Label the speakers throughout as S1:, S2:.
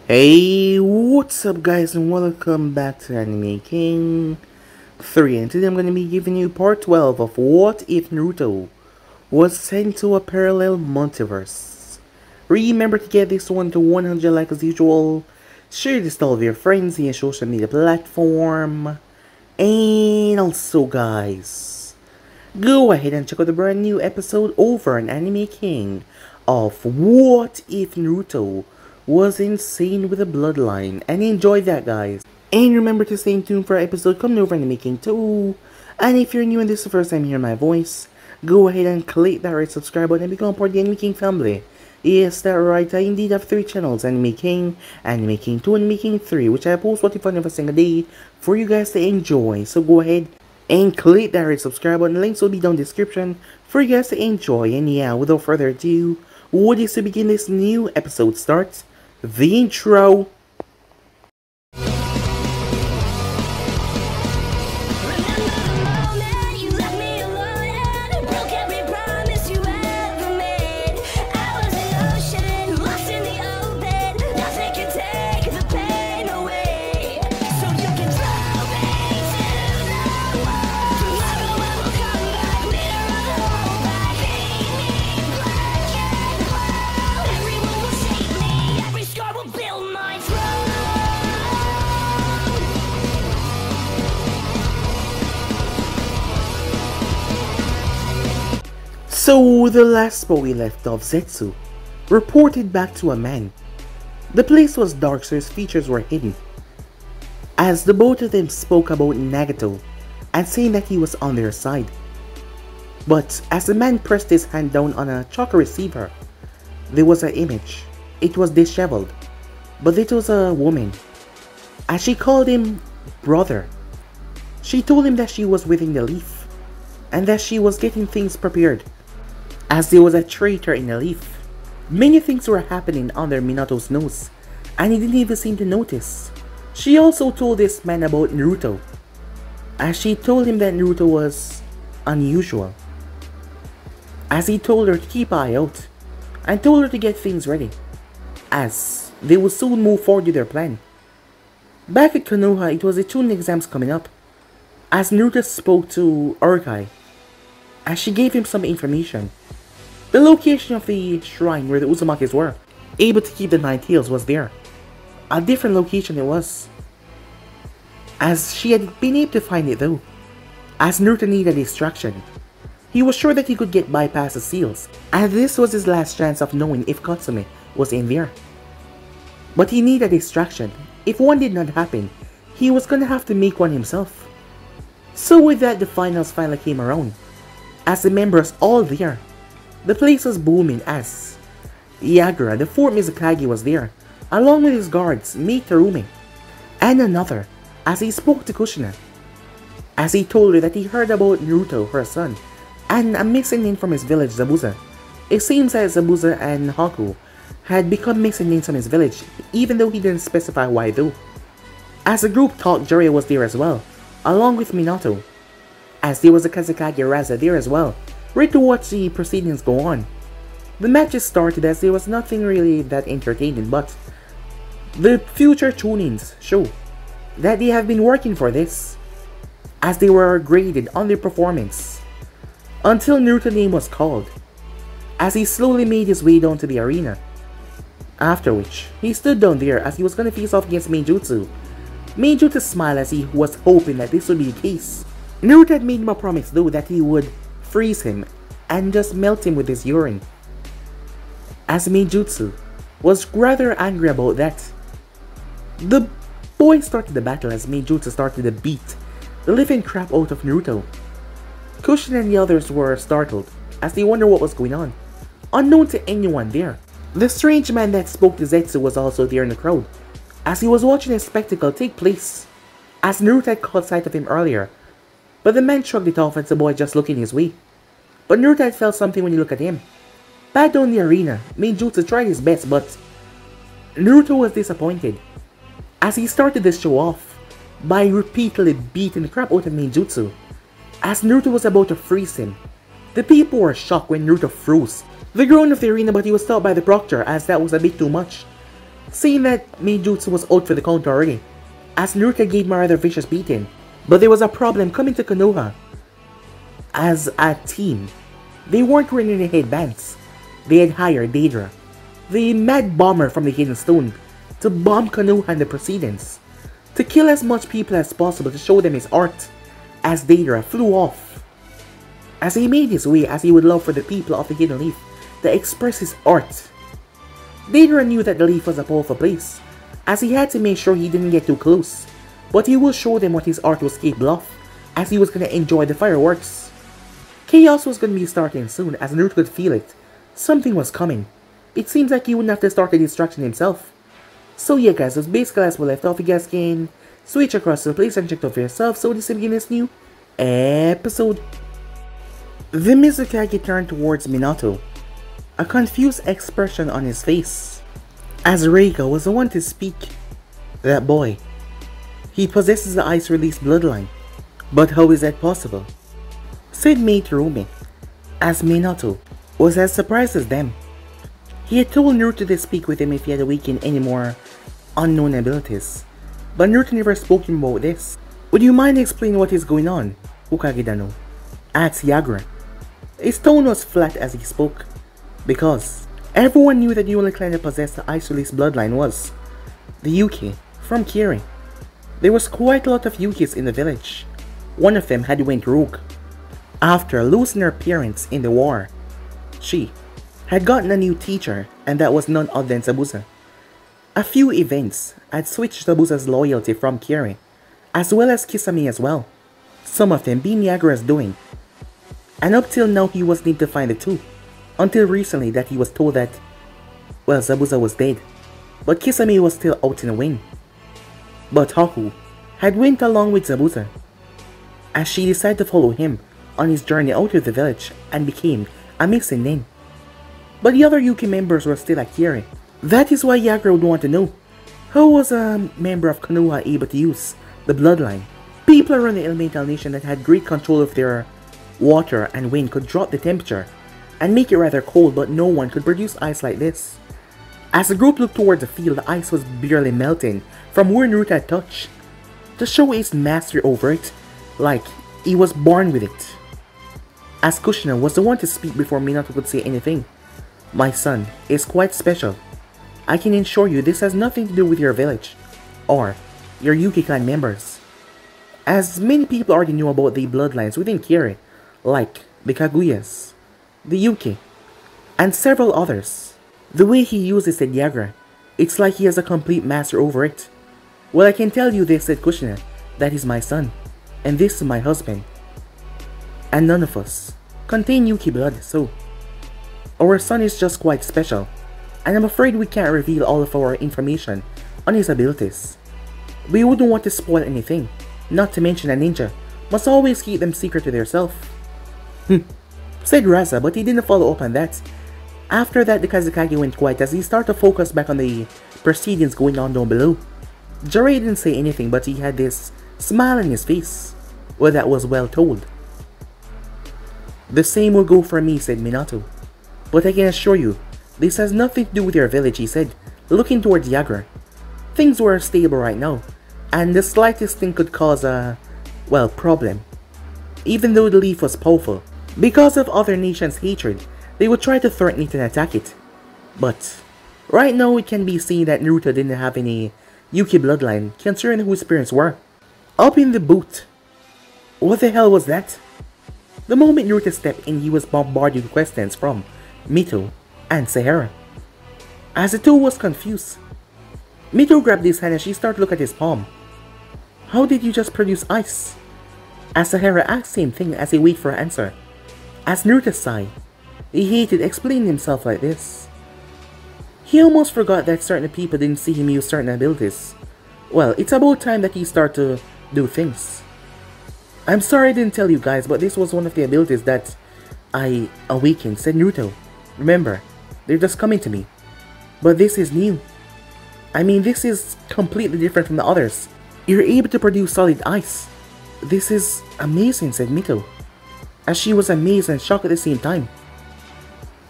S1: Hey, what's up guys and welcome back to Anime King 3, and today I'm going to be giving you part 12 of What If Naruto Was Sent to a Parallel Multiverse. Remember to get this one to 100 likes as usual, share this to all of your friends in your social media platform, and also guys, go ahead and check out the brand new episode over on Anime King of What If Naruto Was Insane with a Bloodline, and enjoy that guys. And remember to stay tuned for our episode coming over Anime King 2. And if you're new and this is the first time hearing my voice, go ahead and click that red subscribe button and become part of the Anime King family. Yes, that's right, I indeed have 3 channels, Anime King 2, Anime King 3, which I post 45 every single day for you guys to enjoy. So go ahead and click that red subscribe button, links will be down in the description for you guys to enjoy. And yeah, without further ado, what is to begin this new episode starts the intro. So, the last spot we left off, Zetsu reported back to a man. The place was dark, so his features were hidden, as the both of them spoke about Nagato and saying that he was on their side. But as the man pressed his hand down on a chakra receiver, there was an image. It was disheveled, but it was a woman. As she called him brother, she told him that she was within the leaf and that she was getting things prepared, as there was a traitor in the leaf. Many things were happening under Minato's nose, and he didn't even seem to notice. She also told this man about Naruto, as she told him that Naruto was unusual, as he told her to keep an eye out, and told her to get things ready, as they would soon move forward with their plan. Back at Konoha, it was the Chunin exams coming up, as Naruto spoke to Urkai, as she gave him some information. The location of the shrine where the Uzumakis were able to keep the 9 tails was there. A different location it was, as she had been able to find it though, as Naruto needed a distraction. He was sure that he could get bypass the seals, and this was his last chance of knowing if Katsume was in there. But he needed a distraction. If one did not happen, he was gonna have to make one himself. So with that, the finals finally came around, as the members all there. The place was booming as Yagura, the 4th Mizukage, was there, along with his guards, Mate Terumi, and another, as he spoke to Kushina, as he told her that he heard about Naruto, her son, and a missing name from his village, Zabuza. It seems that Zabuza and Haku had become missing names from his village, even though he didn't specify why though. As the group talked, Jiraiya was there as well, along with Minato, as there was a Kazekage Raza there as well, ready to watch the proceedings go on. The matches started as there was nothing really that entertaining, but the future Chunins show that they have been working for this, as they were graded on their performance, until Naruto's name was called, as he slowly made his way down to the arena. After which, he stood down there as he was going to face off against Mainjutsu. Mainjutsu smiled as he was hoping that this would be the case. Naruto had made him a promise though that he would freeze him and just melt him with his urine, as Mainjutsu was rather angry about that. The boys started the battle as Mainjutsu started to beat the living crap out of Naruto. Kushina and the others were startled as they wondered what was going on, unknown to anyone there. The strange man that spoke to Zetsu was also there in the crowd, as he was watching a spectacle take place, as Naruto had caught sight of him earlier, but the man shrugged it off as the boy just looking his way. But Naruto had felt something when he looked at him. Back down the arena, Mainjutsu tried his best, but Naruto was disappointed, as he started to show off by repeatedly beating the crap out of Mainjutsu, as Naruto was about to freeze him. The people were shocked when Naruto froze. The groan of the arena, but he was stopped by the proctor as that was a bit too much. Seeing that Meijutsu was out for the count already, as Naruto gave him a rather vicious beating. But there was a problem coming to Konoha. As a team, they weren't wearing any headbands. They had hired Deidara, the mad bomber from the Hidden Stone, to bomb Konoha in the proceedings, to kill as much people as possible to show them his art, as Deidara flew off. As he made his way as he would love for the people of the Hidden Leaf to express his art. Deidara knew that the Leaf was a powerful place, as he had to make sure he didn't get too close, but he will show them what his art was capable of, as he was going to enjoy the fireworks. Chaos was going to be starting soon, as Naruto could feel it. Something was coming. It seems like he wouldn't have to start the distraction himself. So yeah guys, that's basically as we left off. You guys can switch across to the place and check it out for yourself. So this will begin this new episode. The Mizukage turned towards Minato, a confused expression on his face, as Reika was the one to speak. That boy, he possesses the ice release bloodline, but how is that possible? Said Meiterumi, as Minato was as surprised as them. He had told Naruto to speak with him if he had awakened any more unknown abilities, but Naruto never spoke to him about this. Would you mind explaining what is going on, Hokage-dano? Asked Yagura. His tone was flat as he spoke, because everyone knew that the only clan that possessed the ice release bloodline was the Yuki from Kirin. There was quite a lot of Yukis in the village. One of them had went rogue. After losing her parents in the war, she had gotten a new teacher, and that was none other than Zabuza. A few events had switched Zabuza's loyalty from Kirin, as well as Kisame as well, some of them being Yagura's doing. And up till now he was need to find the two, until recently that he was told that, well, Zabuza was dead, but Kisame was still out in the wind. But Haku had went along with Zabuza, as she decided to follow him on his journey out of the village and became a missing name. But the other Yuki members were still at Kirin. That is why Yagura would want to know, how was a member of Konoha able to use the bloodline? People around the elemental nation that had great control of their water and wind could drop the temperature and make it rather cold, but no one could produce ice like this. As the group looked towards the field, the ice was barely melting from where Naruto had touched, to show his mastery over it, like he was born with it. As Kushina was the one to speak before Minato could say anything. My son is quite special. I can assure you this has nothing to do with your village, or your Yuki clan members. As many people already knew about the bloodlines within Kirin, like the Kaguyas, the Yuki, and several others. The way he uses said Yagura, it's like he has a complete master over it. Well, I can tell you this, said Kushina, that is my son, and this is my husband. And none of us contain Yuki blood, so our son is just quite special, and I'm afraid we can't reveal all of our information on his abilities. We wouldn't want to spoil anything, not to mention a ninja must always keep them secret to themselves. Said Raza, but he didn't follow up on that. After that, the Kazekage went quiet as he started to focus back on the proceedings going on down below. Jiraiya didn't say anything, but he had this smile on his face. Well, that was well told. The same will go for me, said Minato. But I can assure you, this has nothing to do with your village, he said, looking towards Yagura. Things were stable right now, and the slightest thing could cause a, well, problem. Even though the leaf was powerful, because of other nations' hatred, they would try to threaten it and attack it. But right now it can be seen that Naruto didn't have any Yuki bloodline considering who his parents were. Up in the boot. What the hell was that? The moment Naruto stepped in, he was bombarded with questions from Mito and Sahara. As the two was confused, Mito grabbed his hand and she started to look at his palm. How did you just produce ice? As Sahara asked the same thing as he waited for an answer. As Naruto sighed, he hated explaining himself like this. He almost forgot that certain people didn't see him use certain abilities. Well, it's about time that he started to do things. I'm sorry I didn't tell you guys, but this was one of the abilities that I awakened, said Naruto. Remember, they're just coming to me. But this is new. I mean, this is completely different from the others. You're able to produce solid ice. This is amazing, said Mito, as she was amazed and shocked at the same time.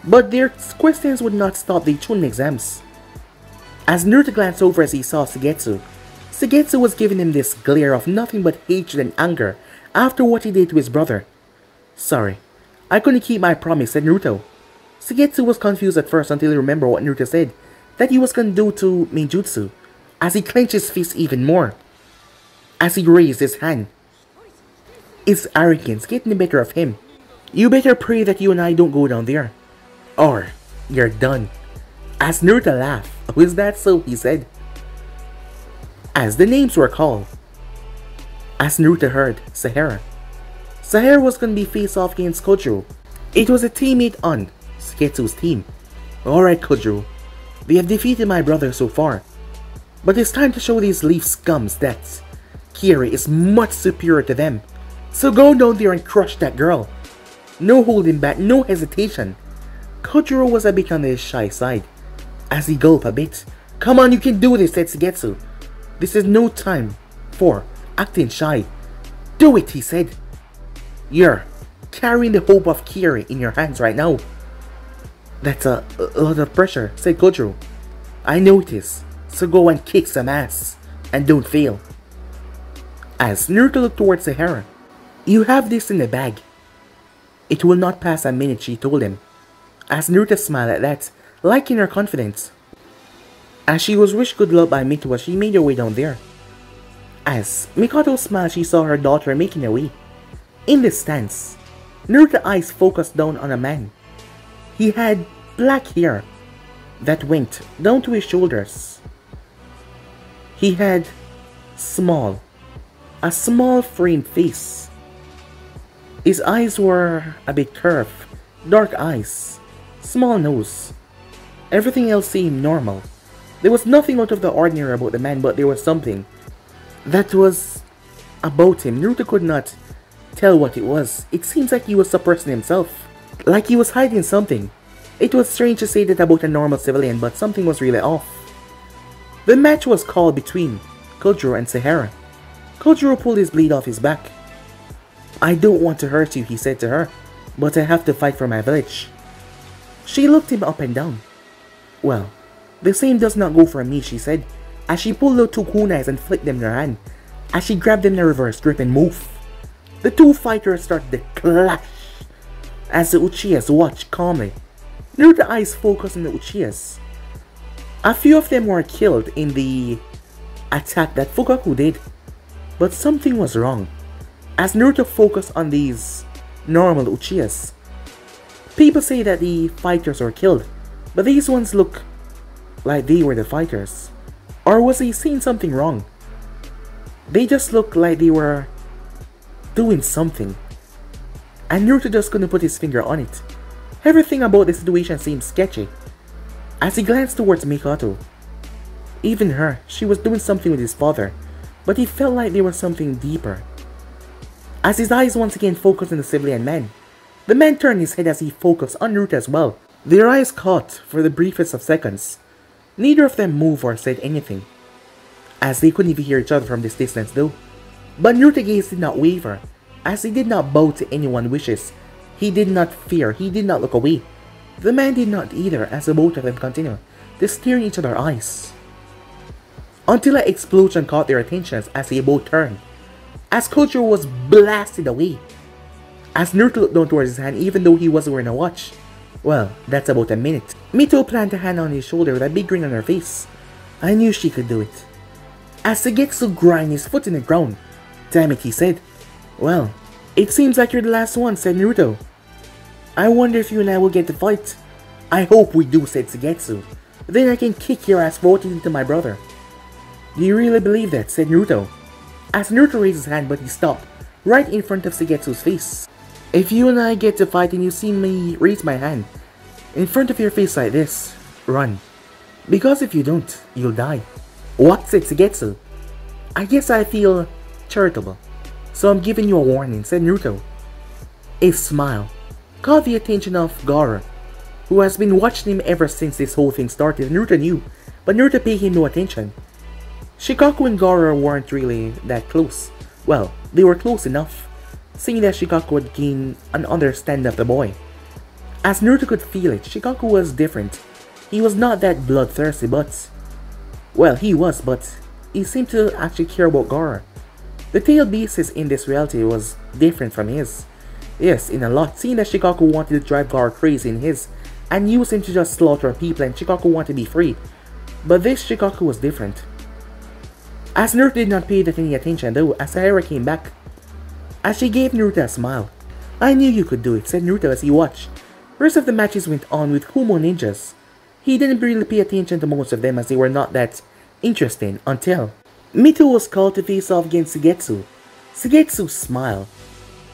S1: But their questions would not stop the Chunin exams. As Naruto glanced over as he saw Suigetsu, Suigetsu was giving him this glare of nothing but hatred and anger after what he did to his brother. "Sorry, I couldn't keep my promise," said Naruto. Suigetsu was confused at first until he remembered what Naruto said that he was going to do to Ninjutsu, as he clenched his fist even more. As he raised his hand, his arrogance getting the better of him. "You better pray that you and I don't go down there, or you're done." As Naruto laughed, "Oh, is that so?" he said. As the names were called, as Naruto heard Sahara. Sahara was going to be face off against Kojiro. It was a teammate on Suigetsu's team. "Alright, Kojiro, they have defeated my brother so far, but it's time to show these Leaf scums that Kiri is much superior to them. So go down there and crush that girl. No holding back, no hesitation." Kojiro was a bit on the shy side, as he gulped a bit. "Come on, you can do this," said Suigetsu. "This is no time for acting shy. Do it," he said. "You're carrying the hope of Kiri in your hands right now." "That's a lot of pressure," said Kojiro. "I know it is, so go and kick some ass, and don't fail." As Naruto looked towards Sahara, "You have this in the bag. It will not pass a minute," she told him. As Naruto smiled at that, liking her confidence. As she was wished good luck by Mitoa, she made her way down there. As Mikoto smiled, she saw her daughter making her way. In the stands, Naruto's eyes focused down on a man. He had black hair that went down to his shoulders. He had a small framed face. His eyes were a bit curved, dark eyes, small nose. Everything else seemed normal. There was nothing out of the ordinary about the man, but there was something that was about him. Naruto could not tell what it was. It seems like he was suppressing himself, like he was hiding something. It was strange to say that about a normal civilian, but something was really off. The match was called between Kojiro and Sahara. Kojiro pulled his blade off his back. "I don't want to hurt you," he said to her, "but I have to fight for my village." She looked him up and down. "Well, the same does not go for me," she said, as she pulled out two kunais and flicked them in her hand, as she grabbed them in a reverse grip and moved. The two fighters started to clash, as the Uchihas watched calmly. Naruto's eyes focused on the Uchihas. A few of them were killed in the attack that Fukaku did, but something was wrong. As Naruto focused on these normal Uchihas, people say that the fighters were killed, but these ones look like they were the fighters. Or was he seeing something wrong? They just looked like they were doing something, and Naruto just couldn't put his finger on it. Everything about the situation seemed sketchy. As he glanced towards Mikoto, even her, she was doing something with his father, but he felt like there was something deeper. As his eyes once again focused on the civilian man, the man turned his head as he focused on Naruto as well. Their eyes caught for the briefest of seconds. Neither of them moved or said anything, as they couldn't even hear each other from this distance though. But Naruto's gaze did not waver, as he did not bow to anyone's wishes. He did not fear, he did not look away. The man did not either, as the both of them continued to stare in each other's eyes. Until an explosion caught their attention as they both turned, as Kojiro was blasted away. As Naruto looked down towards his hand, even though he wasn't wearing a watch. Well, that's about a minute. Mito planted a hand on his shoulder with a big grin on her face. I knew she could do it. As Suigetsu grind his foot in the ground. Damn it, he said. Well, it seems like you're the last one, said Naruto. I wonder if you and I will get to fight. I hope we do, said Suigetsu. Then I can kick your ass for voting into my brother. Do you really believe that, said Naruto. As Naruto raised his hand, but he stopped, right in front of Suigetsu's face. If you and I get to fight and you see me raise my hand in front of your face like this, run. Because if you don't, you'll die. What, said Suigetsu. I guess I feel charitable, so I'm giving you a warning, said Naruto. A smile caught the attention of Gaara, who has been watching him ever since this whole thing started. Naruto knew, but Naruto paid him no attention. Shikaku and Gaara weren't really that close. Well, they were close enough, seeing that Shikaku would gain an understanding of the boy. As Naruto could feel it, Shikaku was different. He was not that bloodthirsty, but Well, he was, but he seemed to actually care about Gar. The tailed beast in this reality was different from his. Yes, in a lot, seeing that Shikaku wanted to drive Gar crazy in his, and use him to just slaughter people, and Shikaku wanted to be free. But this Shikaku was different. As Naruto did not pay that any attention though, as Sahara came back, as she gave Naruto a smile. "I knew you could do it," said Naruto as he watched. The rest of the matches went on with Kumo ninjas. He didn't really pay attention to most of them as they were not that interesting until Mito was called to face off against Suigetsu. Suigetsu smiled.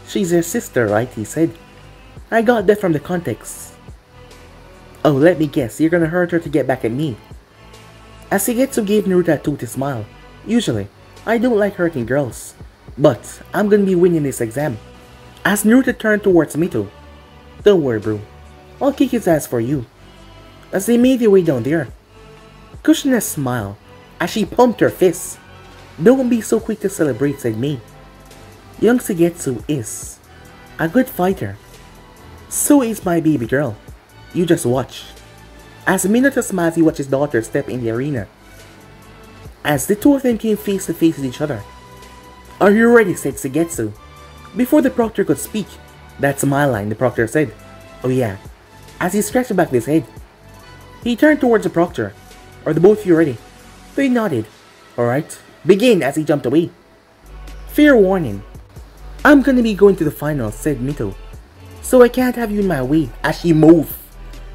S1: "She's your sister, right?" he said. "I got that from the context." "Oh, let me guess, you're gonna hurt her to get back at me." As Suigetsu gave Naruto a toothy smile. "Usually, I don't like hurting girls, but I'm gonna be winning this exam." As Naruto turned towards Mito, "Don't worry, bro. I'll kick his ass for you." As they made their way down there, Kushina smiled as she pumped her fists. "Don't be so quick to celebrate," said Mei. "Young Suigetsu is a good fighter. So is my baby girl. You just watch." As Minato smiled, he watched his daughter step in the arena. As the two of them came face to face with each other. "Are you ready?" said Suigetsu. Before the proctor could speak, "That's my line," the proctor said. "Oh yeah." As he scratched the back of his head, he turned towards the proctor. "Are the both of you ready?" They nodded. "Alright, begin," as he jumped away. "Fair warning, I'm gonna be going to the finals," said Mito. "So I can't have you in my way," as she moved.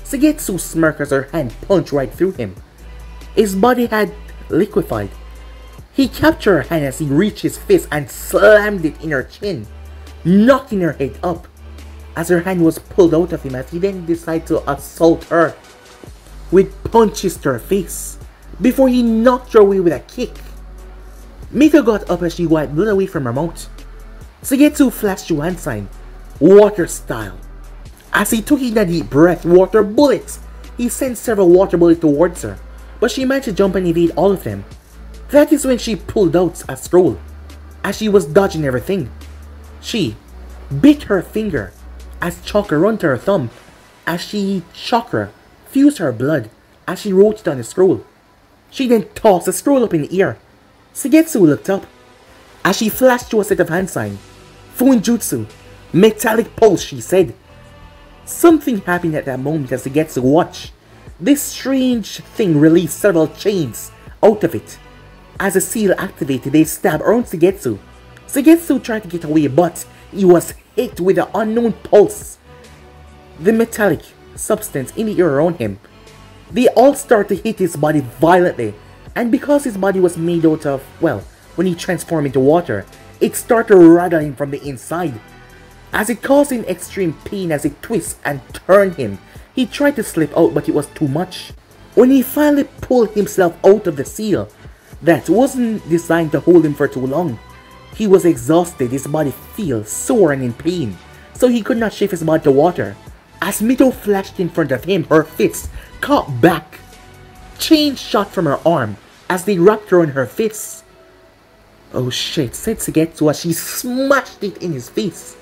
S1: Suigetsu smirked as her hand punched right through him. His body had liquefied. He captured her hand as he reached his fist and slammed it in her chin, knocking her head up. As her hand was pulled out of him, as he then decided to assault her with punches to her face, before he knocked her away with a kick. Mito got up as she wiped blood away from her mouth. Suigetsu flashed Juan sign, water style. As he took in a deep breath, water bullets! He sent several water bullets towards her, but she managed to jump and evade all of them. That is when she pulled out a scroll. As she was dodging everything, she bit her finger as chakra run to her thumb, as she chakra fused her blood as she wrote it on the scroll. She then tossed the scroll up in the air. Suigetsu looked up as she flashed to a set of hand sign. "Fuinjutsu, metallic pulse," she said. Something happened at that moment as Suigetsu watched. This strange thing released several chains out of it. As the seal activated, they stabbed around Suigetsu. Suigetsu tried to get away, but he was hit with an unknown pulse. The metallic substance in the air around him. They all started to hit his body violently, and because his body was made out of, well, when he transformed into water, it started rattling from the inside. As it caused him extreme pain as it twisted and turned him. He tried to slip out, but it was too much. When he finally pulled himself out of the seal, that wasn't designed to hold him for too long. He was exhausted, his body felt sore and in pain, so he could not shift his body to water. As Mito flashed in front of him, her fists caught back. Chain shot from her arm as they wrapped her on her fists. "Oh shit," said Suigetsu as she smashed it in his face.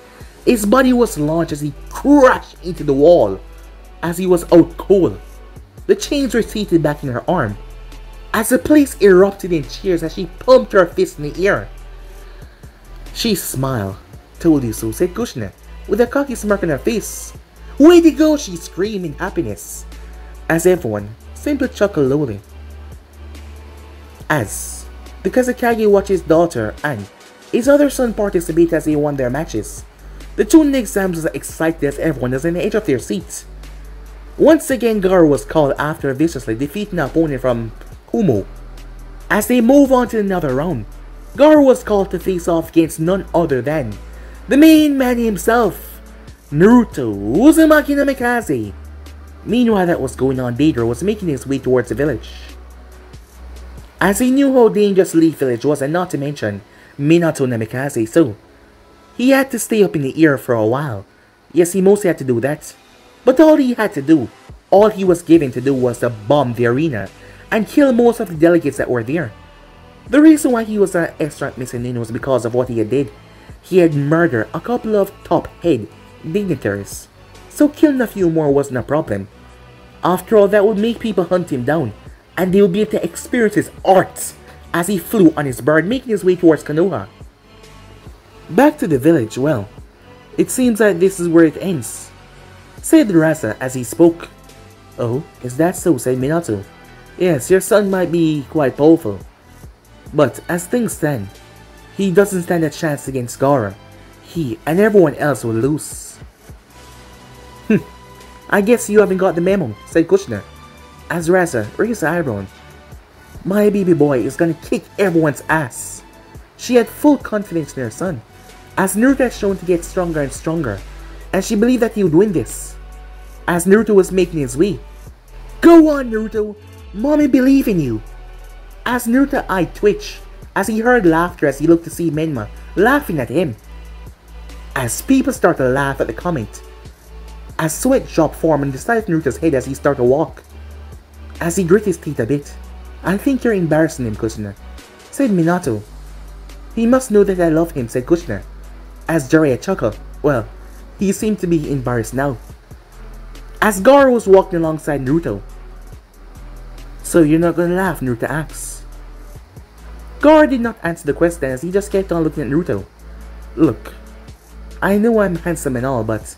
S1: His body was launched as he crashed into the wall as he was out cold. The chains retreated back in her arm as the place erupted in cheers as she pumped her fist in the air. She smiled. "Told you so," said Kushina, with a cocky smirk on her face. "Way to go!" she screamed in happiness, as everyone seemed to chuckle lowly. As the Kazekage watched his daughter and his other son participate as they won their matches, the two next exams were excited as everyone was on the edge of their seats. Once again, Gaara was called after viciously defeating an opponent from Kumo. As they move on to another round, Gaara was called to face off against none other than the main man himself, Naruto Uzumaki Namikaze. Meanwhile that was going on, Deidara was making his way towards the village. As he knew how dangerous Leaf Village was, and not to mention Minato Namikaze, so he had to stay up in the air for a while. Yes, he mostly had to do that. But all he had to do, all he was given to do was to bomb the arena and kill most of the delegates that were there. The reason why he was an extra missing was because of what he had did. He had murdered a couple of top head dignitaries, so killing a few more wasn't a problem. After all, that would make people hunt him down, and they will be able to experience his art as he flew on his bird, making his way towards Konoha. Back to the village. Well, it seems that this is where it ends, said Rasa as he spoke. Oh, is that so? Said Minato. Yes, your son might be quite powerful, but as things stand, he doesn't stand a chance against Gaara. He and everyone else will lose. I guess you haven't got the memo, said Kushina, as Rasa raised her eyebrow. My baby boy is gonna kick everyone's ass. She had full confidence in her son, as Naruto had shown to get stronger and stronger, and she believed that he would win this. As Naruto was making his way, "Go on, Naruto! Mommy believe in you!" As Naruto eyed twitch, as he heard laughter as he looked to see Menma laughing at him. As people started to laugh at the comment, as sweat dropped form on the side of Naruto's head as he started to walk. As he grit his teeth a bit, "I think you're embarrassing him, Kushina," said Minato. "He must know that I love him," said Kushina. As Jiraiya chuckled, well, he seemed to be embarrassed now. As Gaara was walking alongside Naruto. "So you're not gonna laugh?" Naruto asked. Gaara did not answer the question as he just kept on looking at Naruto. "Look, I know I'm handsome and all, but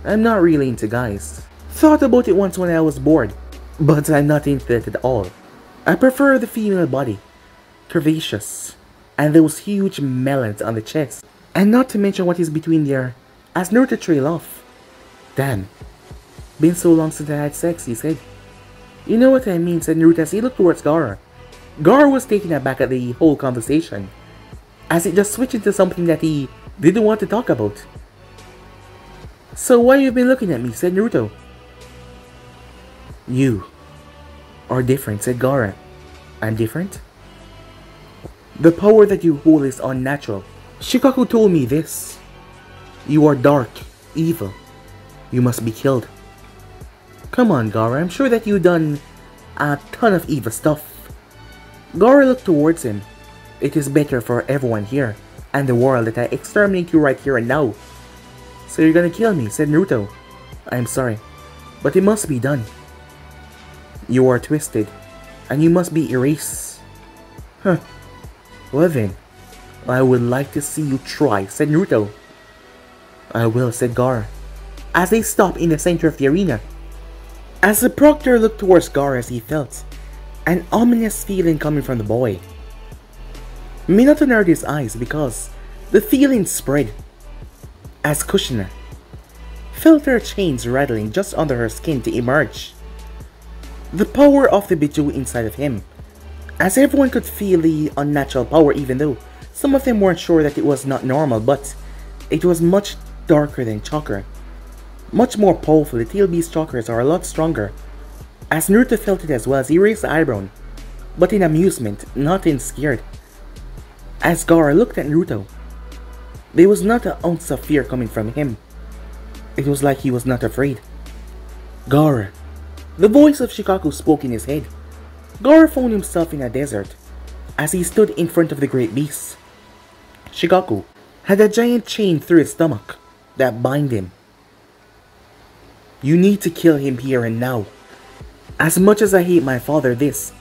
S1: I'm not really into guys. Thought about it once when I was bored, but I'm not into it at all. I prefer the female body, curvaceous, and those huge melons on the chest, and not to mention what is between there." As Naruto trailed off. "Damn, been so long since I had sex," he said. "You know what I mean," said Naruto as he looked towards Gaara. Gaara was taken aback at the whole conversation, as it just switched into something that he didn't want to talk about. "So why you been looking at me?" said Naruto. "You are different," said Gaara. "I'm different?" "The power that you hold is unnatural. Shikaku told me this. You are dark, evil. You must be killed." "Come on, Gaara, I'm sure that you've done a ton of evil stuff." Gaara looked towards him. "It is better for everyone here and the world that I exterminate you right here and now." "So you're gonna kill me," said Naruto. "I'm sorry, but it must be done. You are twisted, and you must be erased." "Huh. Well then, I would like to see you try," said Naruto. "I will," said Gaara, as they stopped in the center of the arena. As the proctor looked towards Gaara as he felt an ominous feeling coming from the boy. Minato narrowed his eyes because the feeling spread. As Kushina felt her chains rattling just under her skin to emerge. The power of the Biju inside of him, as everyone could feel the unnatural power, even though some of them weren't sure that it was not normal, but it was much darker than chakra. Much more powerful. The tail beast chakras are a lot stronger. As Naruto felt it as well as he raised the eyebrow, but in amusement, not in scared. As Gaara looked at Naruto, there was not an ounce of fear coming from him. It was like he was not afraid. "Gaara." The voice of Shikaku spoke in his head. Gaara found himself in a desert as he stood in front of the great beast. Shikaku had a giant chain through his stomach that bind him. "You need to kill him here and now. As much as I hate my father, this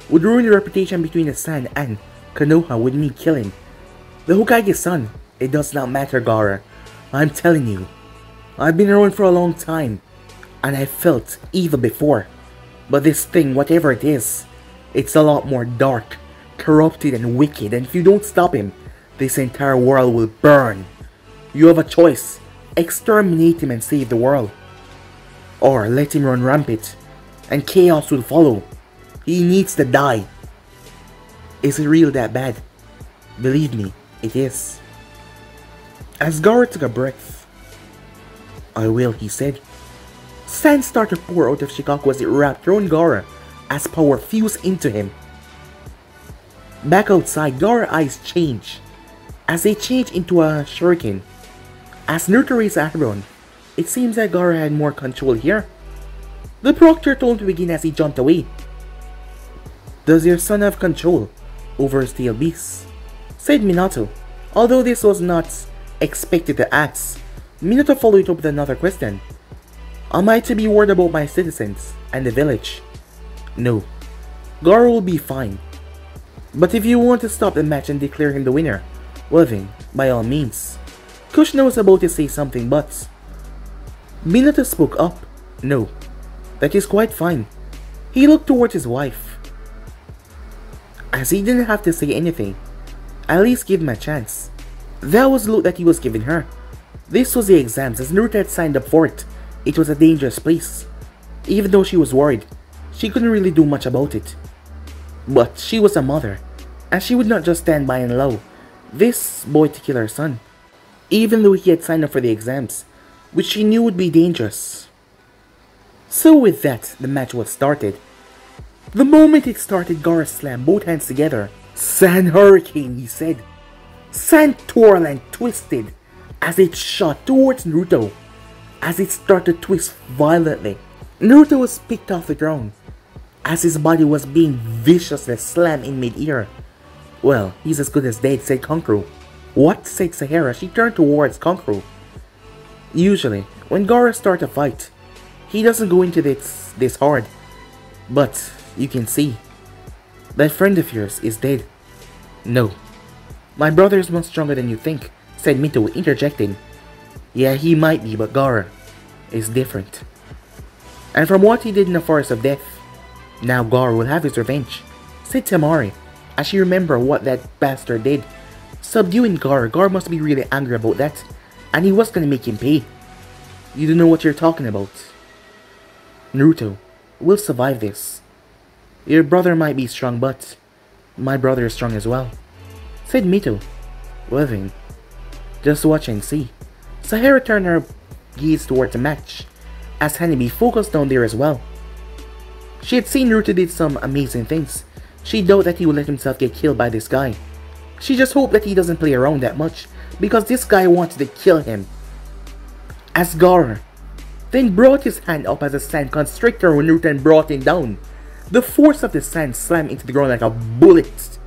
S1: would ruin the reputation between the Sand and Konoha with me killing the Hokage's son. It does not matter, Gaara. I'm telling you, I've been around for a long time, and I felt evil before. But this thing, whatever it is, it's a lot more dark, corrupted and wicked, and if you don't stop him, this entire world will burn. You have a choice. Exterminate him and save the world. Or let him run rampant, and chaos will follow. He needs to die." "Is it real that bad?" "Believe me, it is." As Gaara took a breath, "I will," he said. Sand started to pour out of Shikaku as it wrapped around Gaara as power fused into him. Back outside, Gaara's eyes changed as they changed into a shuriken. As Naruto raised Acheron, it seems that Gaara had more control here. The proctor told him to begin as he jumped away. "Does your son have control over his tail beasts?" said Minato. Although this was not expected to ask, Minato followed it up with another question. "Am I to be worried about my citizens and the village?" "No. Gaara will be fine. But if you want to stop the match and declare him the winner, well then, by all means. Kushina was about to say something, but Minato spoke up. No, that is quite fine. He looked towards his wife. As he didn't have to say anything, at least give him a chance. That was the look that he was giving her. This was the exams, as Naruto had signed up for it. It was a dangerous place. Even though she was worried, she couldn't really do much about it. But she was a mother, and she would not just stand by and allow this boy to kill her son, even though he had signed up for the exams, which she knew would be dangerous. So with that, the match was started. The moment it started, Gaara slammed both hands together. Sand Hurricane, he said. Sand twirled and twisted as it shot towards Naruto. As it started to twist violently, Naruto was picked off the ground as his body was being viciously slammed in mid-air. Well, he's as good as dead, said Kankuro. What? Said Sahara. She turned towards Kankuro. Usually, when Gaara starts a fight, he doesn't go into this hard. But you can see, that friend of yours is dead. No. My brother is much stronger than you think, said Mito, interjecting. Yeah, he might be, but Gaara is different. And from what he did in the Forest of Death, now Gaara will have his revenge, said Temari, as she remembered what that bastard did. Subduing Gaara, Gaara must be really angry about that, and he was gonna make him pay. You don't know what you're talking about. Naruto, we'll survive this. Your brother might be strong, but my brother is strong as well, said Mito. Well then, just watch and see. Sahara turned her gaze towards the match, as Hanabi focused down there as well. She had seen Naruto did some amazing things. She doubted that he would let himself get killed by this guy. She just hoped that he doesn't play around that much, because this guy wanted to kill him. As Gaara then brought his hand up as a sand constrictor when Naruto brought him down, the force of the sand slammed into the ground like a bullet.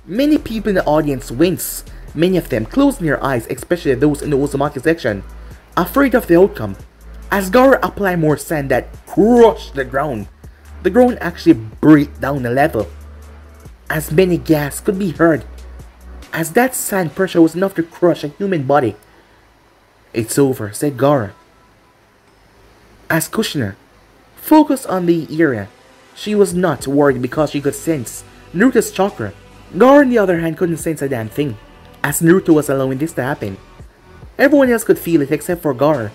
S1: Many people in the audience winced, many of them closing their eyes, especially those in the Uzumaki section, afraid of the outcome. As Gaara applied more sand that crushed the ground actually break down the level. As many gasps could be heard, as that sand pressure was enough to crush a human body. It's over, said Gaara. As Kushina focused on the area, she was not worried because she could sense Naruto's chakra. Gaara on the other hand couldn't sense a damn thing, as Naruto was allowing this to happen. Everyone else could feel it except for Gaara.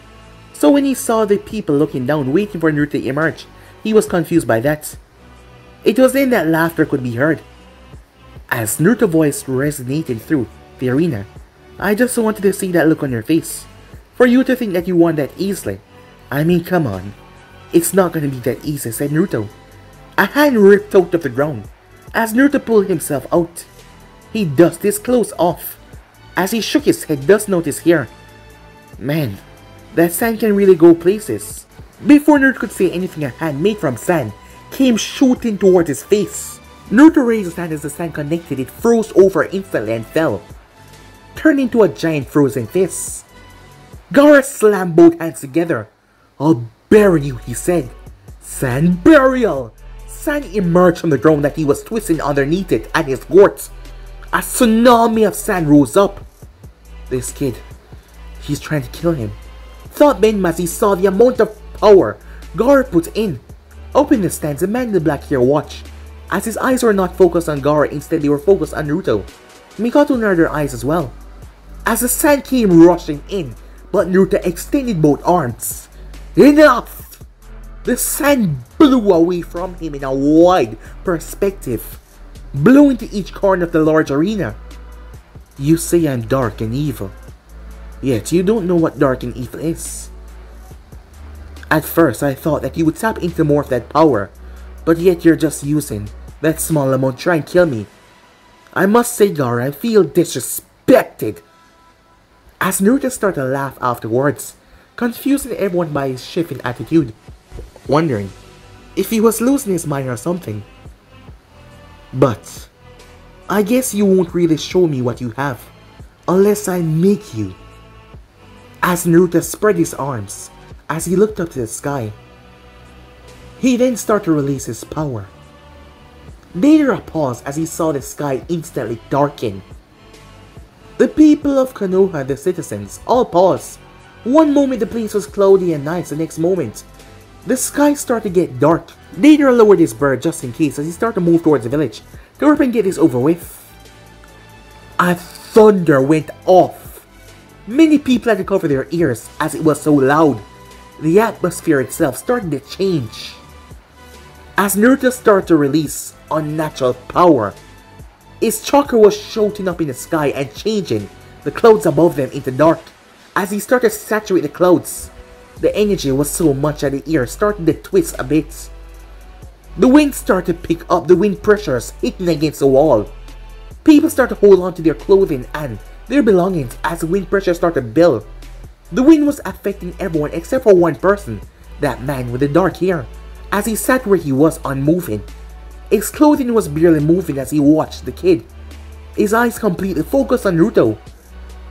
S1: So when he saw the people looking down waiting for Naruto to emerge, he was confused by that. It was then that laughter could be heard, as Naruto's voice resonated through the arena. I just wanted to see that look on your face. For you to think that you won that easily. I mean, come on. It's not gonna be that easy, said Naruto. A hand ripped out of the ground as Naruto pulled himself out. He dusted his clothes off. As he shook his head, Dust noticed here. Man, that sand can really go places. Before Naruto could say anything, a hand made from sand came shooting towards his face. Naruto raised his hand as the sand connected. It froze over instantly and fell, turning into a giant frozen fist. Gaara slammed both hands together. I'll bury you, he said. Sand burial! Sand emerged from the ground that he was twisting underneath it at his throat. A tsunami of sand rose up. This kid, he's trying to kill him, thought Benma as he saw the amount of power Gaara put in. Up in the stands, the man in the black hair watched, as his eyes were not focused on Gaara, instead they were focused on Naruto. Mikoto narrowed her eyes as well, as the sand came rushing in, but Naruto extended both arms. Enough! The sand blew away from him in a wide perspective, blew into each corner of the large arena. You say I'm dark and evil, yet you don't know what dark and evil is. At first I thought that you would tap into more of that power, but yet you're just using that small amount to try and kill me. I must say, Gaara, I feel disrespected. As Naruto started to laugh afterwards, confusing everyone by his shift in attitude, wondering if he was losing his mind or something. But I guess you won't really show me what you have unless I make you. As Naruto spread his arms as he looked up to the sky, he then started to release his power. Deidara paused as he saw the sky instantly darken. The people of Konoha, the citizens, all paused. One moment the place was cloudy and nice, the next moment the sky started to get dark. Deidara lowered his bird just in case as he started to move towards the village to hurry and get this over with. A thunder went off. Many people had to cover their ears as it was so loud. The atmosphere itself started to change. As Naruto started to release unnatural power, his chakra was shooting up in the sky and changing the clouds above them into dark. As he started to saturate the clouds, the energy was so much that the air started to twist a bit. The wind started to pick up, the wind pressures hitting against the wall. People started to hold on to their clothing and their belongings as the wind pressure started to build. The wind was affecting everyone except for one person, that man with the dark hair, as he sat where he was unmoving. His clothing was barely moving as he watched the kid. His eyes completely focused on Naruto.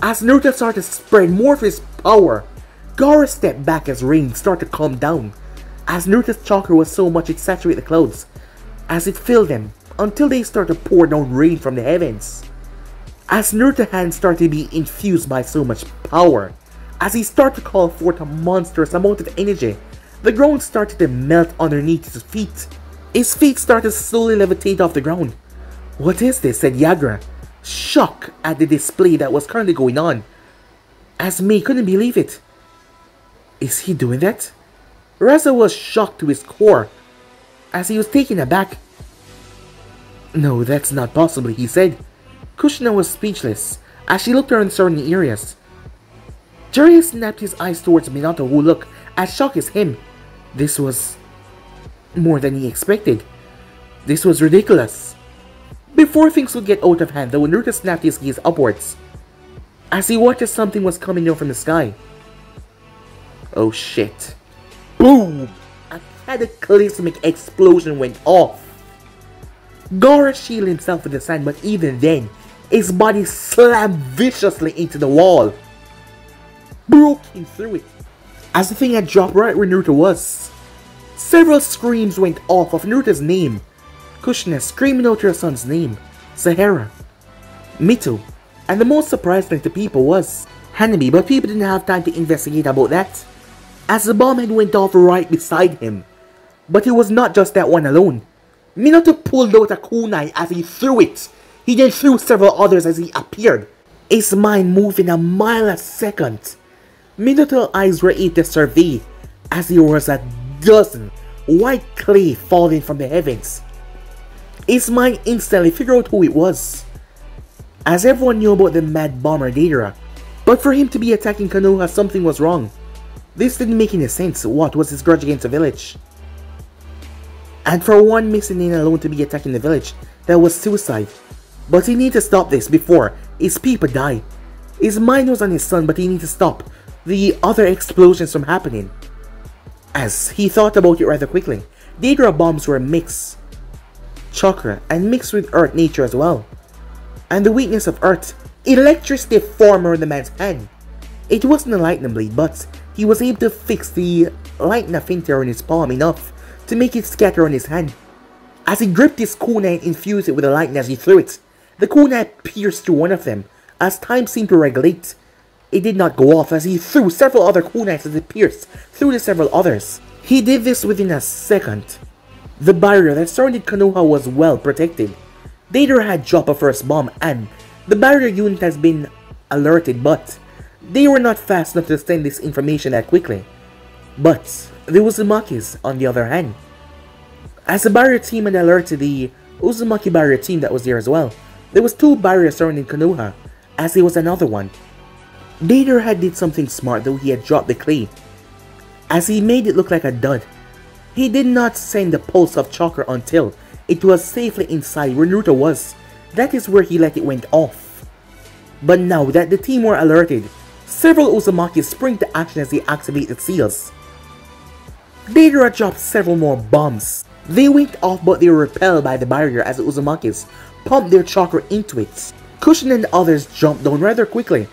S1: As Naruto started to spread more of his power, Gaara stepped back as rain started to calm down. As Naruto's chakra was so much it saturated the clouds, as it filled them, until they started to pour down rain from the heavens. As Naruto's hands started to be infused by so much power, as he started to call forth a monstrous amount of energy, the ground started to melt underneath his feet. His feet started to slowly levitate off the ground. "What is this?" said Yagra, shocked at the display that was currently going on. As Mei couldn't believe it. Is he doing that? Reza was shocked to his core, as he was taken aback. "No, that's not possible," he said. Kushina was speechless, as she looked around surrounding areas. Jiraiya snapped his eyes towards Minato, who looked as shocked as him. This was more than he expected. This was ridiculous. Before things would get out of hand, though, Naruto snapped his gaze upwards, as he watched as something was coming down from the sky. Oh shit. Boom! A cataclysmic explosion went off. Gaara shielded himself with the sand, but even then, his body slammed viciously into the wall, broken through it, as the thing had dropped right where Naruto was. Several screams went off of Naruto's name. Kushina screaming out her son's name, Sahara, Mito, and the most surprising to people was Hanabi, but people didn't have time to investigate about that, as the bomb had went off right beside him. But it was not just that one alone. Minato pulled out a kunai as he threw it. He then threw several others as he appeared, his mind moving a mile a second. Minato's eyes were able to survey as there was a dozen white clay falling from the heavens. His mind instantly figured out who it was, as everyone knew about the mad bomber Deidara. But for him to be attacking Konoha, something was wrong. This didn't make any sense. What was his grudge against the village? And for one missing name alone to be attacking the village, that was suicide. But he needed to stop this before his people die. His mind was on his son, but he needed to stop the other explosions from happening. As he thought about it rather quickly, Deidara bombs were mixed chakra and mixed with earth nature as well. And the weakness of earth, electricity formed around the man's hand. It wasn't a lightning blade, but he was able to fix the lightning affinity in his palm enough to make it scatter on his hand. As he gripped his kunai and infused it with the lightning as he threw it, the kunai pierced through one of them. As time seemed to regulate, it did not go off as he threw several other kunais as it pierced through the several others. He did this within a second. The barrier that surrounded Konoha was well protected. Deidara had dropped a first bomb and the barrier unit has been alerted, but they were not fast enough to send this information that quickly. But the Uzumakis, on the other hand, as the barrier team had alerted the Uzumaki barrier team that was there as well, there was two barriers surrounding Konoha, as there was another one. Deidara had did something smart, though. He had dropped the clay, as he made it look like a dud. He did not send the pulse of chakra until it was safely inside where Naruto was. That is where he let it went off. But now that the team were alerted, several Uzumakis spring to action as they activate the seals. Deidara dropped several more bombs. They went off, but they were repelled by the barrier as the Uzumakis pumped their chakra into it. Kushina and others jumped down rather quickly.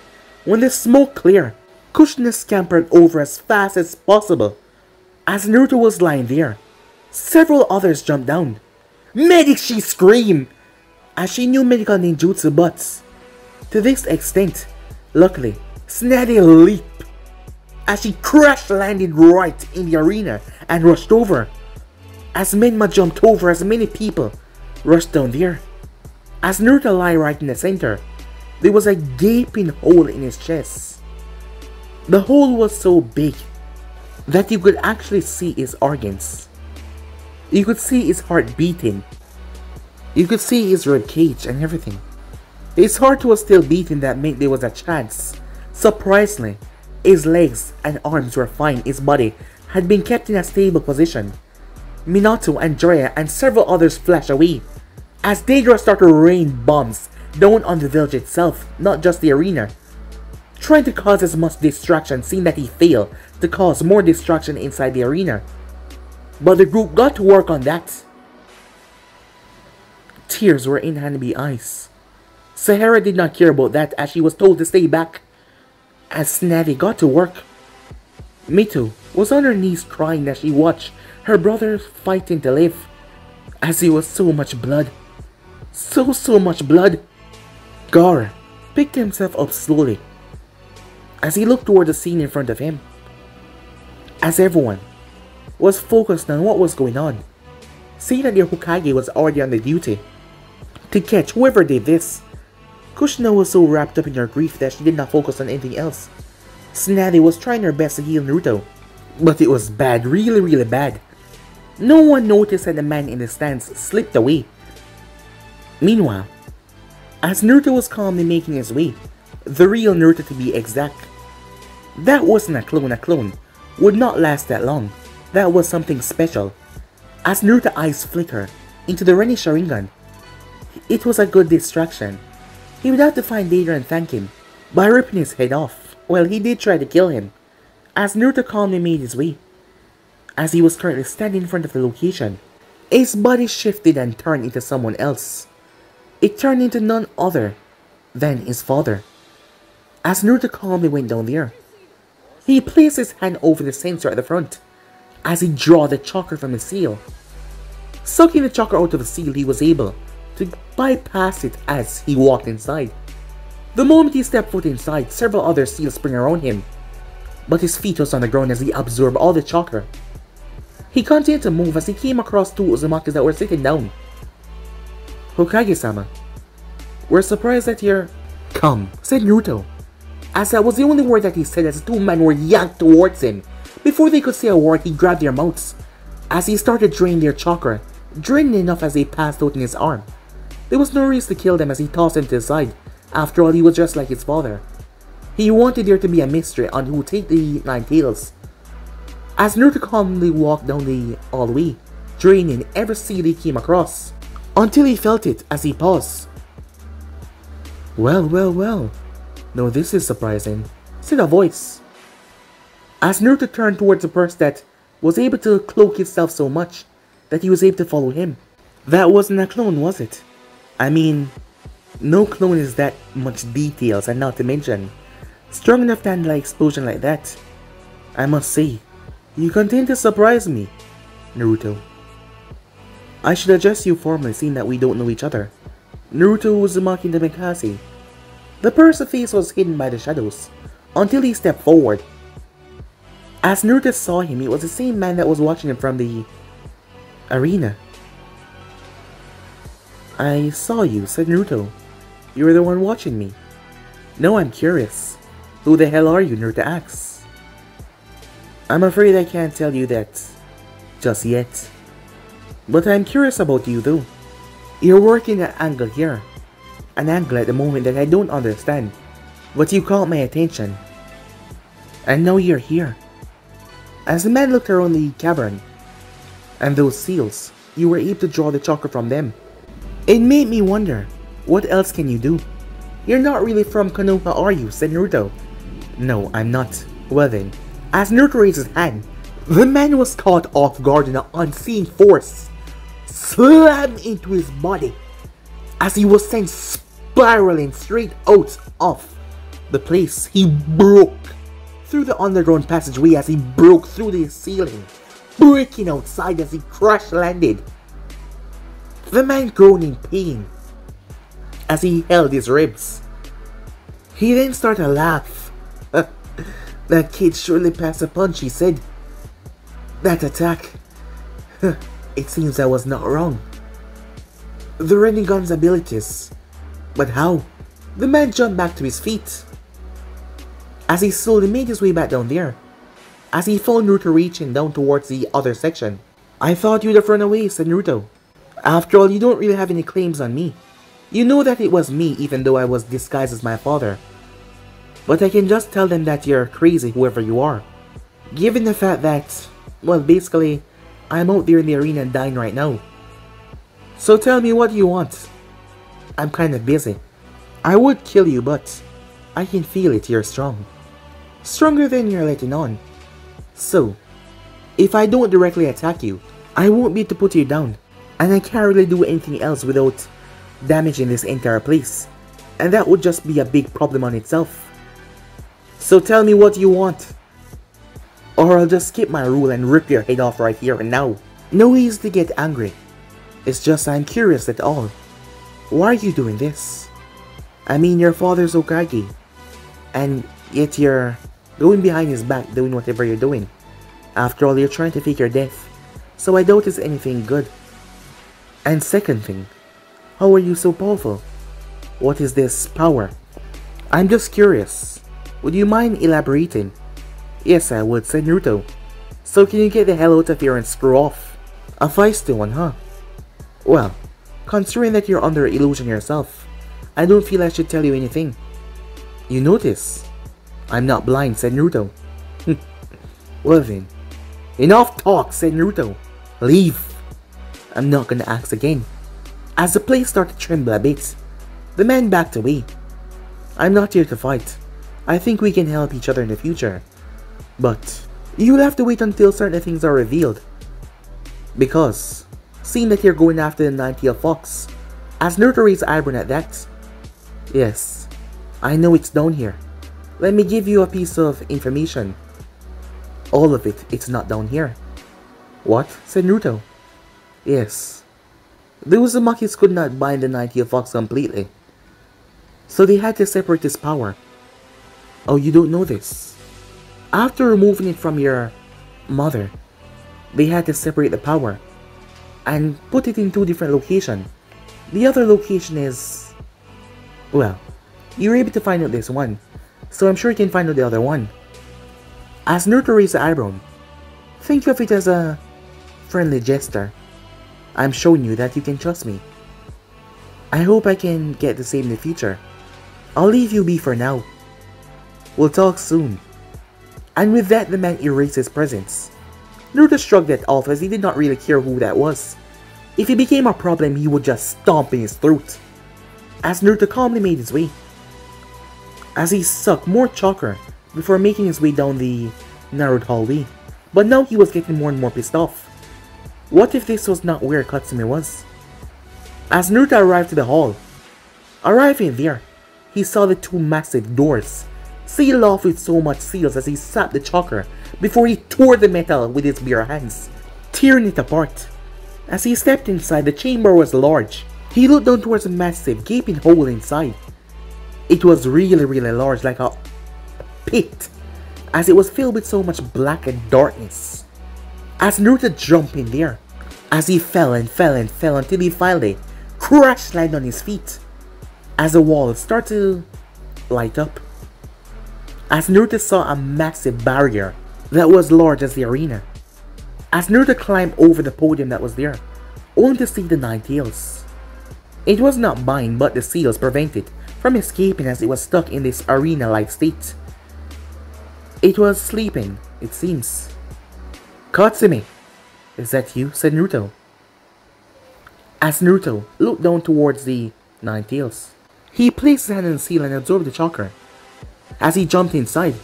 S1: When the smoke cleared, Kushina scampered over as fast as possible. As Naruto was lying there, several others jumped down. Medic! She screamed! As she knew medical ninjutsu, but to this extent, luckily, Snady leaped as she crash landed right in the arena and rushed over. As Menma jumped over, as many people rushed down there. As Naruto lay right in the center, there was a gaping hole in his chest. The hole was so big that you could actually see his organs. You could see his heart beating. You could see his rib cage and everything. His heart was still beating, that meant there was a chance. Surprisingly, his legs and arms were fine. His body had been kept in a stable position. Minato and Jiraiya and several others flashed away as Deidara started to rain bombs down on the village itself, not just the arena, trying to cause as much distraction, seeing that he failed to cause more distraction inside the arena. But the group got to work on that. Tears were in Hanabi's eyes. Sahara did not care about that as she was told to stay back. As Snavy got to work, Mito was on her knees crying as she watched her brother fighting to live, as there was so much blood. So much blood. Gaara picked himself up slowly as he looked toward the scene in front of him. As everyone was focused on what was going on, seeing that their Hokage was already on the duty to catch whoever did this, Kushina was so wrapped up in her grief that she did not focus on anything else. Snady was trying her best to heal Naruto, but it was bad, really bad. No one noticed that the man in the stands slipped away. Meanwhile, as Naruto was calmly making his way, the real Naruto to be exact, that wasn't a clone would not last that long. That was something special. As Naruto's eyes flickered into the Rinne Sharingan, it was a good distraction. He would have to find Deidara and thank him by ripping his head off. Well, he did try to kill him, as Naruto calmly made his way. As he was currently standing in front of the location, his body shifted and turned into someone else. It turned into none other than his father. As Naruto calmly went down there, he placed his hand over the sensor at the front as he drew the chakra from his seal. Sucking the chakra out of the seal, he was able to bypass it as he walked inside. The moment he stepped foot inside, several other seals sprang around him, but his feet was on the ground as he absorbed all the chakra. He continued to move as he came across two Uzumakis that were sitting down. "Hokage-sama, we're surprised that you're..." "Come," said Naruto, as that was the only word that he said as the two men were yanked towards him. Before they could say a word, he grabbed their mouths as he started draining their chakra, draining enough as they passed out in his arm. There was no reason to kill them as he tossed them to the side. After all, he was just like his father. He wanted there to be a mystery on who would take the Nine Tails. As Naruto calmly walked down the hallway, draining every seal he came across, until he felt it as he paused. Well. No, this is surprising," said a voice. As Naruto turned towards the person that was able to cloak himself so much that he was able to follow him. That wasn't a clone, was it? I mean, no clone is that much details, and not to mention strong enough to handle an explosion like that. I must say, you continue to surprise me, Naruto. I should address you formally, seeing that we don't know each other. Naruto Uzumaki Namikaze. The person's face was hidden by the shadows until he stepped forward. As Naruto saw him, it was the same man that was watching him from the arena. "I saw you," said Naruto. "You were the one watching me." "No, I'm curious. Who the hell are you?" Naruto asks. "I'm afraid I can't tell you that just yet. But I'm curious about you though. You're working at an angle here. An angle at the moment that I don't understand. But you caught my attention. And now you're here." As the man looked around the cavern, and those seals, you were able to draw the chakra from them. It made me wonder, what else can you do? "You're not really from Konoha, are you?" said Naruto. "No, I'm not." "Well then." As Naruto raised his hand, the man was caught off guard and an unseen force slammed into his body as he was sent spiraling straight out of the place. He broke through the underground passageway as he broke through the ceiling, breaking outside as he crash landed The man groaned in pain as he held his ribs. He then started to laugh. That kid surely passed a punch, he said. That attack. It seems I was not wrong. The Renegon's abilities. But how? The man jumped back to his feet. As he slowly made his way back down there. As he found Naruto reaching down towards the other section. I thought you'd have run away, said Naruto. After all, you don't really have any claims on me. You know that it was me even though I was disguised as my father. But I can just tell them that you're crazy, whoever you are. Given the fact that, well, basically, I'm out there in the arena dying right now. So tell me, what do you want? I'm kinda busy. I would kill you, but I can feel it, you're strong. Stronger than you're letting on. So, if I don't directly attack you, I won't be able to put you down. And I can't really do anything else without damaging this entire place. And that would just be a big problem on itself. So tell me what you want. Or I'll just skip my rule and rip your head off right here and now. No reason to get angry. It's just I'm curious at all. Why are you doing this? I mean, your father's Hokage. And yet you're going behind his back doing whatever you're doing. After all, you're trying to fake your death. So I doubt it's anything good. And second thing, how are you so powerful? What is this power? I'm just curious. Would you mind elaborating? Yes, I would, said Naruto. So can you get the hell out of here and screw off? A feisty one, huh? Well, considering that you're under illusion yourself, I don't feel I should tell you anything. You notice? I'm not blind, said Naruto. Well then, enough talk, said Naruto. Leave. I'm not gonna ask again. As the place started to tremble a bit, the man backed away. I'm not here to fight. I think we can help each other in the future. But you'll have to wait until certain things are revealed. Because, seeing that you're going after the nine-tailed fox, as Naruto raised eyebrow at that. Yes, I know it's down here. Let me give you a piece of information. All of it, it's not down here. What? Said Naruto. Yes. The Uzumakis could not bind the nine-tailed fox completely. So they had to separate its power. Oh, you don't know this? After removing it from your mother, they had to separate the power and put it in two different locations. The other location is... well, you were able to find out this one, so I'm sure you can find out the other one. As Naruto raised the eyebrow, think of it as a friendly gesture. I'm showing you that you can trust me. I hope I can get the same in the future. I'll leave you be for now. We'll talk soon. And with that, the man erased his presence. Naruto shrugged it off as he did not really care who that was. If he became a problem, he would just stomp in his throat. As Naruto calmly made his way. As he sucked more chakra before making his way down the narrowed hallway. But now he was getting more and more pissed off. What if this was not where Katsume was? As Naruto arrived to the hall, arriving there, he saw the two massive doors, sealed off with so much seals as he slapped the chakra before he tore the metal with his bare hands, tearing it apart. As he stepped inside, the chamber was large. He looked down towards a massive gaping hole inside. It was really large, like a pit, as it was filled with so much black and darkness. As Naruto jumped in there, as he fell and fell and fell until he finally crash landed on his feet, as the walls started to light up. As Naruto saw a massive barrier that was large as the arena. As Naruto climbed over the podium that was there, only to see the nine tails. It was not bind, but the seals prevented it from escaping as it was stuck in this arena-like state. It was sleeping, it seems. Katsume, is that you? Said Naruto. As Naruto looked down towards the nine tails, he placed his hand on the seal and absorbed the chakra. As he jumped inside,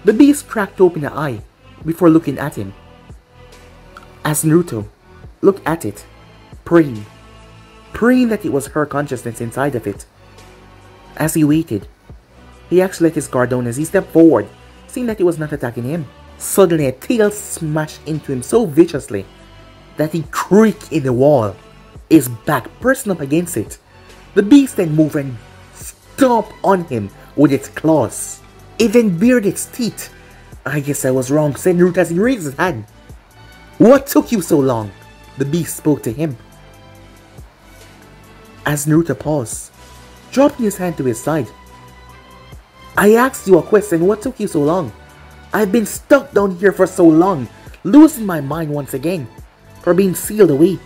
S1: the beast cracked open an eye before looking at him. As Naruto looked at it, praying that it was her consciousness inside of it. As he waited, he actually let his guard down as he stepped forward, seeing that it was not attacking him. Suddenly a tail smashed into him so viciously that he creaked in the wall. his back pressing up against it. The beast then moved and stomped on him with its claws. It then bared its teeth. "I guess I was wrong," said Naruto as he raised his hand. "What took you so long?" the beast spoke to him. As Naruto paused, dropping his hand to his side. "I asked you a question, what took you so long? I've been stuck down here for so long, losing my mind once again, for being sealed away.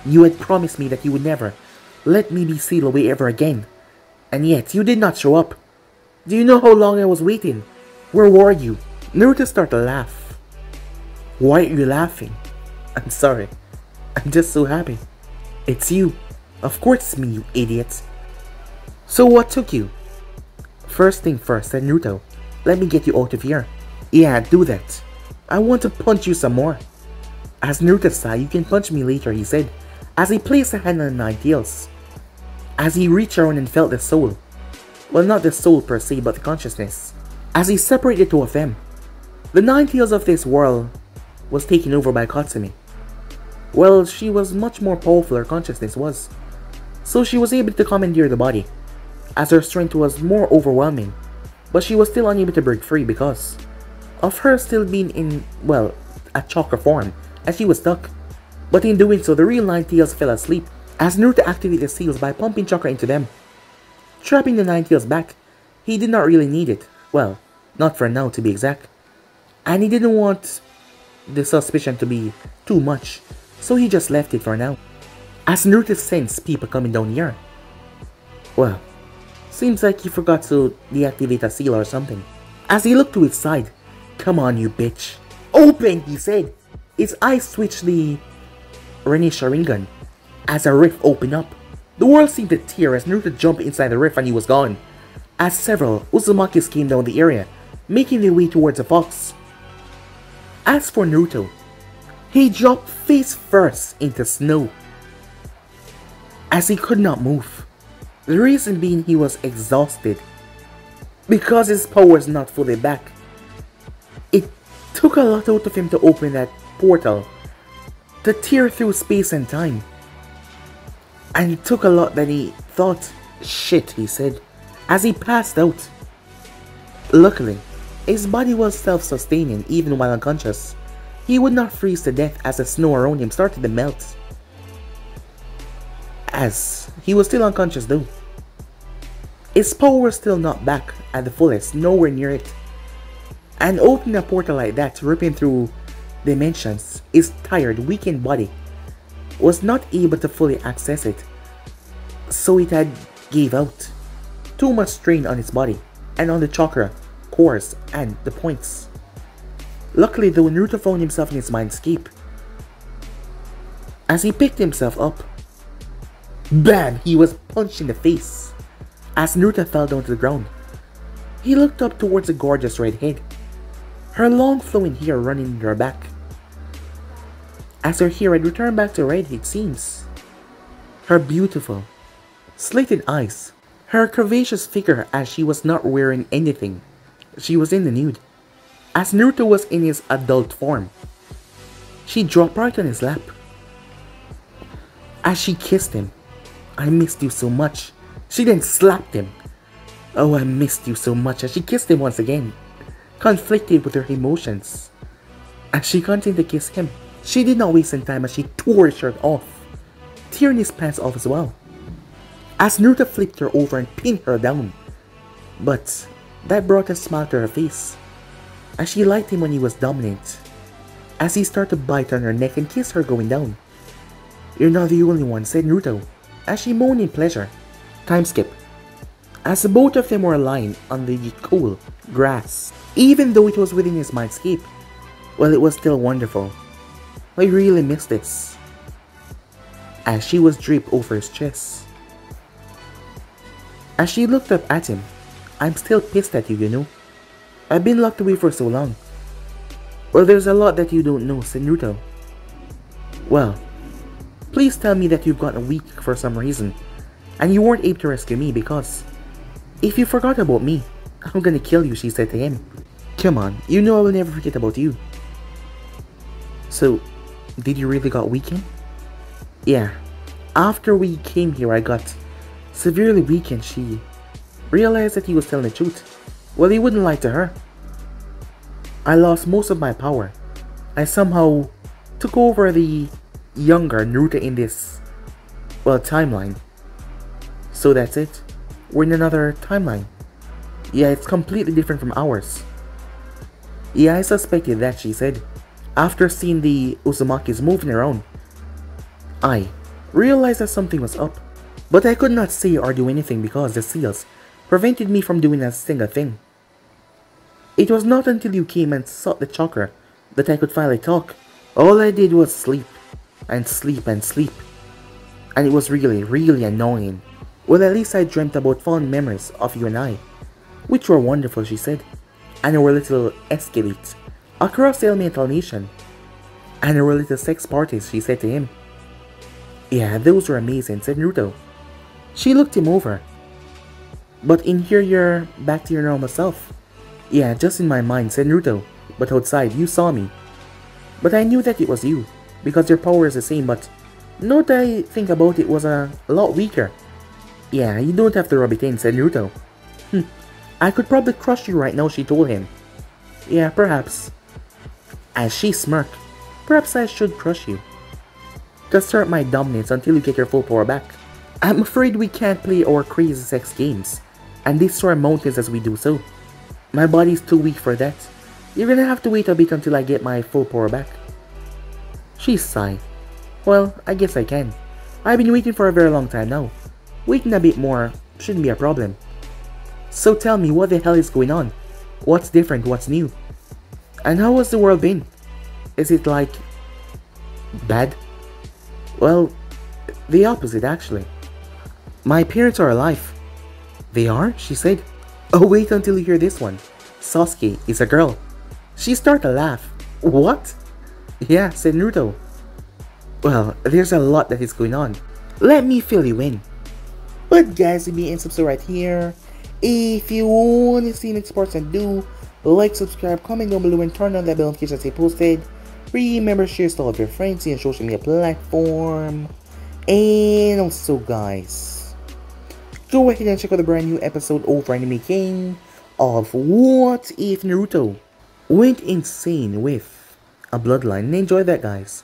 S1: You had promised me that you would never let me be sealed away ever again, and yet you did not show up. Do you know how long I was waiting? Where were you?" Naruto started to laugh. "Why are you laughing?" "I'm sorry. I'm just so happy." "It's you." "Of course it's me, you idiot." "So what took you?" "First thing first," said Naruto. "Let me get you out of here." "Yeah, do that. I want to punch you some more." As Naruto sighed, "You can punch me later," he said, as he placed a hand on the Nine Tails. As he reached around and felt the soul. Well, not the soul per se, but the consciousness. As he separated the two of them, the Nine Tails of this world was taken over by Katsumi. Well, she was much more powerful, her consciousness was. So she was able to commandeer the body, as her strength was more overwhelming. But she was still unable to break free because of her still being in, well, a chakra form, as she was stuck. But in doing so, the real Nine Tails fell asleep, as Naruto activated the seals by pumping chakra into them, trapping the Nine Tails back. He did not really need it. Well, not for now to be exact. And he didn't want the suspicion to be too much, so he just left it for now. As Naruto sensed people coming down here. Well, seems like he forgot to deactivate a seal or something. As he looked to his side, "Come on, you bitch. Open," he said. His eyes switched the Rinne Sharingan as a rift opened up. The world seemed to tear as Naruto jumped inside the rift and he was gone. As several Uzumakis came down the area, making their way towards the fox. As for Naruto, he dropped face first into snow, as he could not move. The reason being he was exhausted, because his power was not fully back. It took a lot out of him to open that portal, to tear through space and time. And it took a lot that he thought. "Shit," he said, as he passed out. Luckily, his body was self-sustaining even while unconscious. He would not freeze to death as the snow around him started to melt. As he was still unconscious though. His power was still not back at the fullest, nowhere near it. And opening a portal like that, ripping through dimensions, his tired, weakened body was not able to fully access it. So it had gave out. Too much strain on his body, and on the chakra, cores, and the points. Luckily though, Naruto found himself in his mindscape. As he picked himself up, bam! He was punched in the face. As Naruto fell down to the ground, he looked up towards the gorgeous red head, her long flowing hair running in her back. As her hair had returned back to red, it seems. Her beautiful, slitted eyes, her curvaceous figure as she was not wearing anything. She was in the nude. As Naruto was in his adult form, she dropped right on his lap. As she kissed him, "I missed you so much." She then slapped him. "Oh, I missed you so much," as she kissed him once again, conflicted with her emotions. As she continued to kiss him, she did not waste any time as she tore his shirt off, tearing his pants off as well. As Naruto flipped her over and pinned her down, but that brought a smile to her face, as she liked him when he was dominant, as he started to bite on her neck and kiss her going down. "You're not the only one," said Naruto, as she moaned in pleasure. Time skip. As the both of them were lying on the cool grass, even though it was within his mindscape, well, it was still wonderful. I really miss this. As she was draped over his chest. As she looked up at him, "I'm still pissed at you, you know. I've been locked away for so long." "Well, there's a lot that you don't know," said Naruto. "Well, please tell me that you've gotten weak for some reason, and you weren't able to rescue me because if you forgot about me, I'm gonna kill you," she said to him. "Come on, you know I will never forget about you." "So, did you really got weakened?" Yeah, after we came here I got severely weak and she realized that he was telling the truth. Well, he wouldn't lie to her. I lost most of my power. I somehow took over the younger Naruto in this, well, timeline. So that's it. We're in another timeline. Yeah, it's completely different from ours. Yeah, I suspected that, she said. After seeing the Uzumakis moving around, I realized that something was up. But I could not say or do anything because the seals prevented me from doing a single thing. It was not until you came and sought the chakra that I could finally talk. All I did was sleep, and sleep, and sleep. And it was really, really annoying. Well, at least I dreamt about fond memories of you and I, which were wonderful, she said. And our little escapades across the elemental nation. And our little sex parties, she said to him. Yeah, those were amazing, said Naruto. She looked him over. But in here you're back to your normal self. Yeah, just in my mind, said Naruto. But outside, you saw me. But I knew that it was you, because your power is the same, but now that I think about it, was a lot weaker. Yeah, you don't have to rub it in, said Naruto. I could probably crush you right now, she told him. Yeah, perhaps. As she smirked, perhaps I should crush you to assert my dominance until you get your full power back. I'm afraid we can't play our crazy sex games and destroy mountains as we do so. My body's too weak for that. You're gonna have to wait a bit until I get my full power back. She sighed. Well, I guess I can. I've been waiting for a very long time now. Waiting a bit more shouldn't be a problem. So tell me, what the hell is going on? What's different? What's new? And how has the world been? Is it like bad? Well, the opposite actually. My parents are alive. They are? She said. Oh, wait until you hear this one. Sasuke is a girl. She started to laugh. What? Yeah, said Naruto. Well, there's a lot that is going on. Let me fill you in. But guys, leave me and subscribe right here. If you want to see next parts and do, like, subscribe, comment down below and turn on that bell notification as I posted. Remember, share to all of your friends in social media platform. And also guys, go ahead and check out the brand new episode over Anime King of What If Naruto Went Insane with a Bloodline. And enjoy that, guys.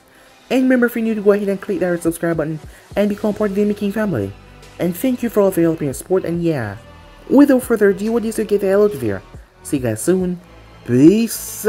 S1: And remember, if you're new, to go ahead and click that subscribe button and become part of the Anime King family. And thank you for all of your help and support. And yeah, without further ado, what is to get the hell out of here. See you guys soon. Peace.